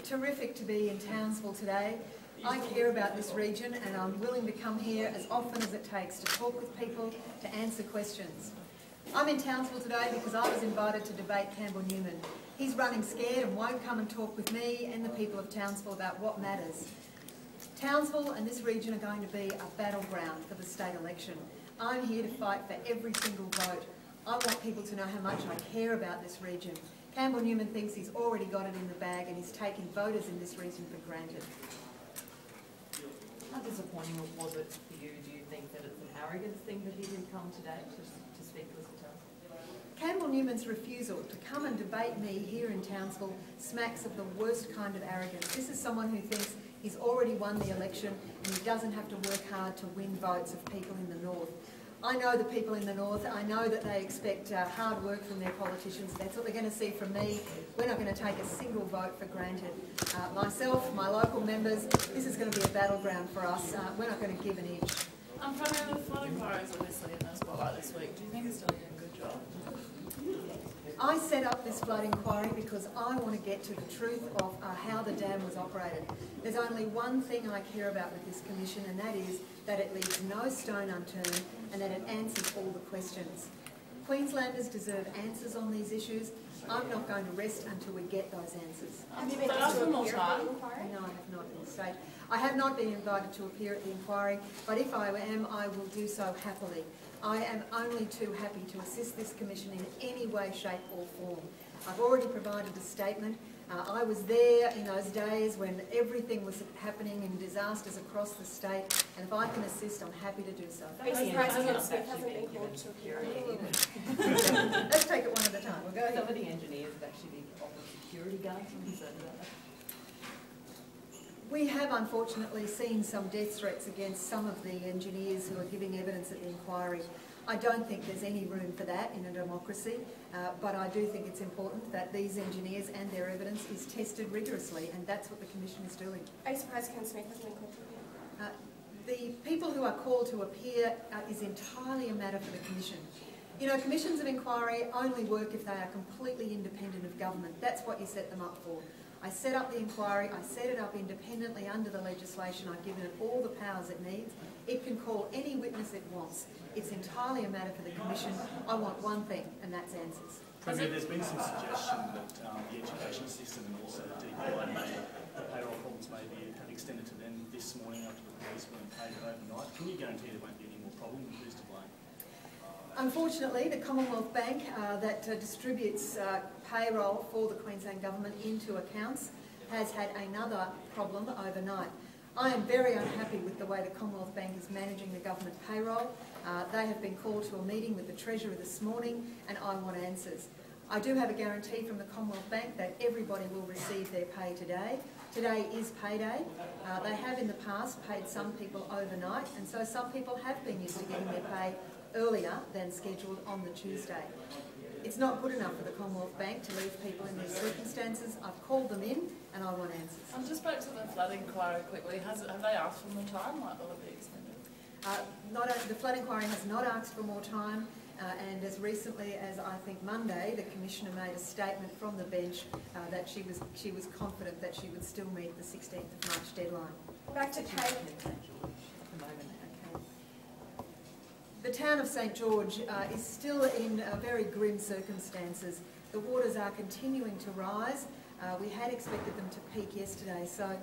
terrific to be in Townsville today. I care about this region and I'm willing to come here as often as it takes to talk with people, to answer questions. I'm in Townsville today because I was invited to debate Campbell Newman. He's running scared and won't come and talk with me and the people of Townsville about what matters. Townsville and this region are going to be a battleground for the state election. I'm here to fight for every single vote. I want people to know how much I care about this region. Campbell Newman thinks he's already got it in the bag and he's taking voters in this region for granted. How disappointing was it for you? Do you think that it's an arrogance thing that he didn't come today to speak to us at Townsville? Campbell Newman's refusal to come and debate me here in Townsville smacks of the worst kind of arrogance. This is someone who thinks he's already won the election and he doesn't have to work hard to win votes of people in the north. I know the people in the north. I know that they expect hard work from their politicians. That's what they're going to see from me. We're not going to take a single vote for granted. Myself, my local members, this is going to be a battleground for us. We're not going to give an inch. Primarily the flood inquiries obviously in the spotlight this week. Do you think it's still doing a good job? I set up this flood inquiry because I want to get to the truth of how the dam was operated. There's only one thing I care about with this commission, and that is that it leaves no stone unturned and that it answers all the questions. Queenslanders deserve answers on these issues. I'm not going to rest until we get those answers. Have you been asked for more time? No, I have not at this stage. I have not been invited to appear at the inquiry, but if I am, I will do so happily. I am only too happy to assist this commission in any way, shape or form. I've already provided a statement. I was there in those days when everything was happening in disasters across the state, and if I can assist, I'm happy to do so. Let's take it one at a time. We'll go Some ahead. of the engineers have actually been offered security guards. I'm concerned about that. We have unfortunately seen some death threats against some of the engineers who are giving evidence at the inquiry. I don't think there's any room for that in a democracy, but I do think it's important that these engineers and their evidence is tested rigorously, and that's what the Commission is doing. Are you surprised Ken Smith hasn't been called to appear? The people who are called to appear is entirely a matter for the Commission. You know, commissions of inquiry only work if they are completely independent of government. That's what you set them up for. I set up the inquiry, I set it up independently under the legislation, I've given it all the powers it needs. It can call any witness it wants. It's entirely a matter for the Commission. I want one thing, and that's answers. Premier, there's been some suggestion that the education system and also the DPI the payroll problems may have extended to them this morning after the police weren't paid overnight. Can you guarantee there won't be any more problems? Who's to blame? Unfortunately, the Commonwealth Bank that distributes payroll for the Queensland Government into accounts has had another problem overnight. I am very unhappy with the way the Commonwealth Bank is managing the government payroll. They have been called to a meeting with the Treasurer this morning and I want answers. I do have a guarantee from the Commonwealth Bank that everybody will receive their pay today. Today is payday. They have in the past paid some people overnight, and so some people have been used to getting their pay earlier than scheduled on the Tuesday. It's not good enough for the Commonwealth Bank to leave people in these circumstances. I've called them in and I want answers. Just back to the flood inquiry quickly. Have they asked for more time? Like, will it be extended? The flood inquiry has not asked for more time, and as recently as I think Monday, the Commissioner made a statement from the bench that she was confident that she would still meet the 16th of March deadline. Back to Kate. The town of St George is still in very grim circumstances. The waters are continuing to rise. We had expected them to peak yesterday, so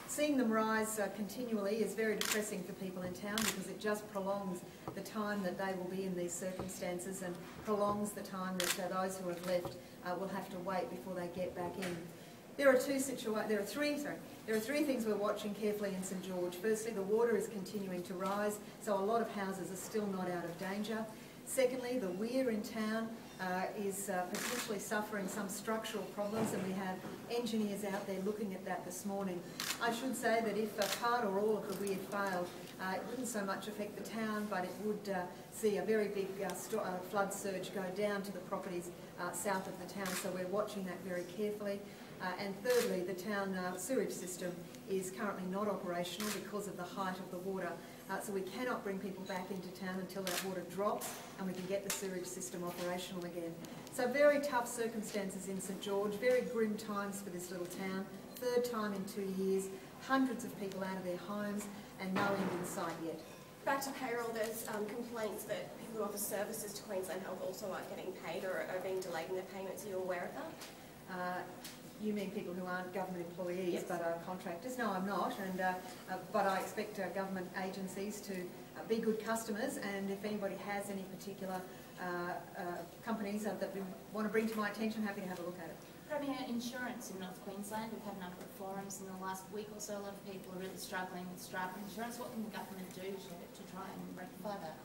seeing them rise continually is very depressing for people in town because it just prolongs the time that they will be in these circumstances and prolongs the time that those who have left will have to wait before they get back in. There are three things we're watching carefully in St George. Firstly, the water is continuing to rise, so a lot of houses are still not out of danger. Secondly, the weir in town is potentially suffering some structural problems, and we have engineers out there looking at that this morning. I should say that if part or all of the weir failed, it wouldn't so much affect the town, but it would see a very big flood surge go down to the properties south of the town, so we're watching that very carefully. And thirdly, the town sewage system is currently not operational because of the height of the water. So we cannot bring people back into town until that water drops and we can get the sewage system operational again. So very tough circumstances in St George, very grim times for this little town. Third time in 2 years, hundreds of people out of their homes and no end in sight yet. Back to payroll, there's complaints that people who offer services to Queensland Health also aren't getting paid or are being delayed in their payments. Are you aware of that? You mean people who aren't government employees? Yes. But are contractors? No, I'm not. And but I expect government agencies to be good customers, and if anybody has any particular companies that we want to bring to my attention, happy to have a look at it. Premier, insurance in North Queensland, we've had a number of forums in the last week or so. A lot of people are really struggling with strike insurance. What can the government do to try and rectify that?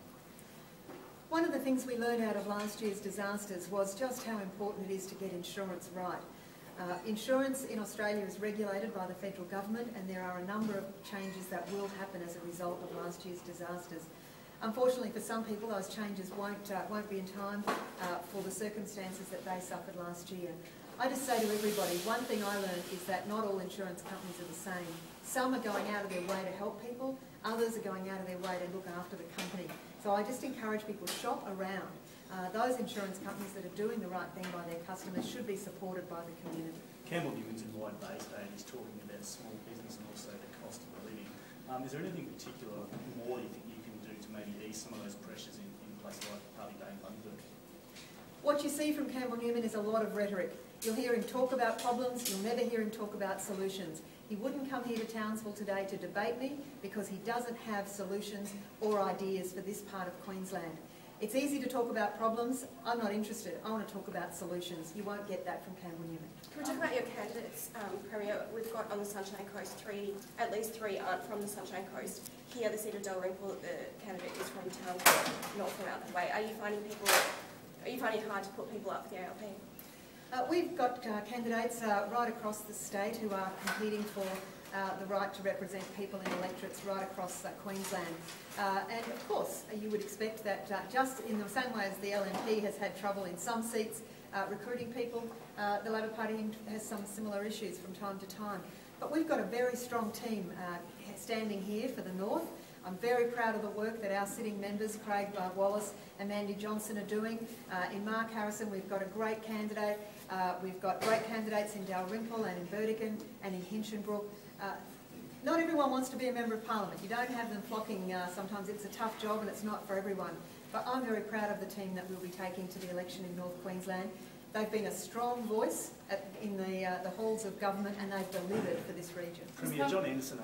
One of the things we learned out of last year's disasters was just how important it is to get insurance right. Insurance in Australia is regulated by the federal government, and there are a number of changes that will happen as a result of last year's disasters. Unfortunately for some people, those changes won't be in time for the circumstances that they suffered last year. I just say to everybody, one thing I learned is that not all insurance companies are the same. Some are going out of their way to help people, others are going out of their way to look after the company. So I just encourage people to shop around. Those insurance companies that are doing the right thing by their customers should be supported by the community. Campbell Newman's in Wide Bay today, and he's talking about small business and also the cost of living. Is there anything particular more you think you can do to maybe ease some of those pressures in places like Party Day in Bundaberg? What you see from Campbell Newman is a lot of rhetoric. You'll hear him talk about problems, you'll never hear him talk about solutions. He wouldn't come here to Townsville today to debate me because he doesn't have solutions or ideas for this part of Queensland. It's easy to talk about problems. I'm not interested. I want to talk about solutions. You won't get that from Campbell Newman. Can we talk about your candidates, Premier? We've got on the Sunshine Coast at least three aren't from the Sunshine Coast. Here, the seat of Dalrymple, the candidate is from Townsville, not from out that way. Are you finding it hard to put people up for the ALP? We've got candidates right across the state who are competing for the right to represent people in electorates right across Queensland. And of course, you would expect that just in the same way as the LNP has had trouble in some seats recruiting people, the Labor Party has some similar issues from time to time. But we've got a very strong team standing here for the North. I'm very proud of the work that our sitting members, Craig Wallace and Mandy Johnson, are doing. In Mark Harrison, we've got a great candidate. We've got great candidates in Dalrymple and in Burdekin and in Hinchinbrook. Not everyone wants to be a Member of Parliament. You don't have them flocking. Sometimes it's a tough job and it's not for everyone. But I'm very proud of the team that we'll be taking to the election in North Queensland. They've been a strong voice in the halls of government, and they've delivered for this region. Premier John Anderson